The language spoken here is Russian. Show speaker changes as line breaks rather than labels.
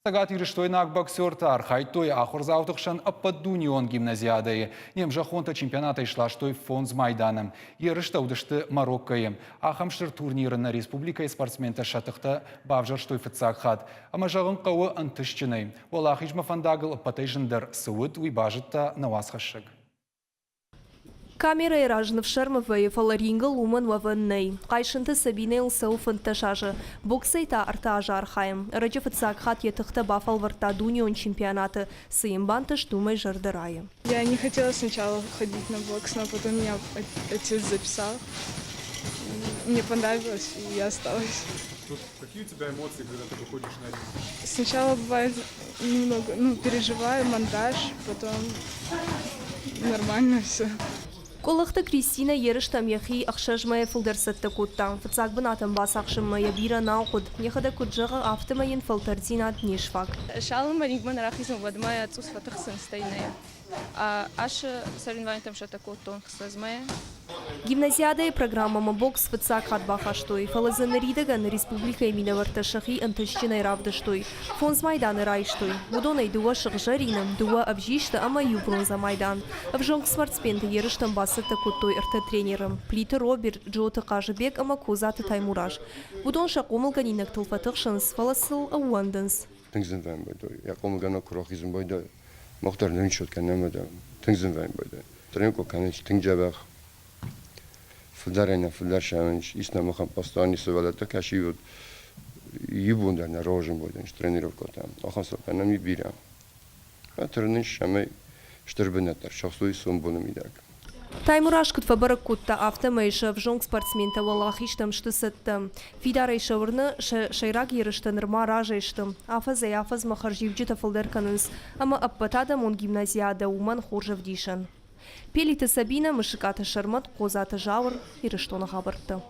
Тагат ирыштойнак боксертар, хайтой ахурзаутықшан аппадунион гимназиадайы. Нем жахонта чемпионата ишлаштой фонд с Майданом. Ерышта удышты Мароккоем. Ахамшыр турнирына республика спортсмента шатықта бавжарштой фыцақхат. Ама жағын қауы антышчыны. Ол ахижма фандагыл аппатайжындар сауыт уйбажытта навасхашыг.
Камера иражнов шермовые фаларингл умен вавенней. Кайшынты сабинейл сауфынты шажы. Боксейта артажа архаем. Раджифыцак хат етыхта бафал варта дунион чемпионаты. Саимбантыш думай жардырая.
Я не хотела сначала ходить на бокс, но потом меня отец записал. Мне понравилось, и я осталась.
Какие у тебя эмоции, когда ты выходишь на ринг?
Сначала бывает немного, переживаю, монтаж, потом нормально все.
Коллахта Кристина ерыштам яхи ахшажмая фулдерсетта куттан. Фыцак бынатан басақшымая бира науқуд. Нехада куджаға автомайын филтердзинат нишфак.
Шалым ригман рахизм вадмая цус фатахсын стейная. Аш соревнование там что такое тон хсазмая.
Гимназиада и программа бокс фыцак хат бахаштой. Фалазанаридаган республика имена варташахи антышчиной равдаштой. Фонз Майданы райштой. Будонай дуа шагжаринам, дуа обжишта амаю бронза Майдан. Обжонг спортсменты ерыштам басыта куттой тренером. Плита Роберт, Джота Кажебек ама козата Таймураж. Будон шакомылганинак тылфатықшынс фаласыл ауандынс.
Тыңзын вайм бойды. Якомылгана курахизм бойды. Мохтар ныншот канамада. Тыңзын вайм бойды. Тренко каныч тыңжабах. Фударайна фудар шаванч. Исна махан постоянно сувалата кашивут. Ебундар на рожем бойды. Тренировка там. Ахан сопанам ибира. А тренинг шамай штырбынатар. Шахсуй сумбуну мидак.
Таймураж кутфабарак кутта автомейша в жонг спортсмента валахиштам штысыттым. Фидарайша вырны шайрак ерыштан рма ражайштым. Афаз махарживджита фалдерканынс. Ама аппатада мон гимназиада уман хоржав дишан. Пелита Сабина, мышиката шармат, козата жавр и рештона хабарта.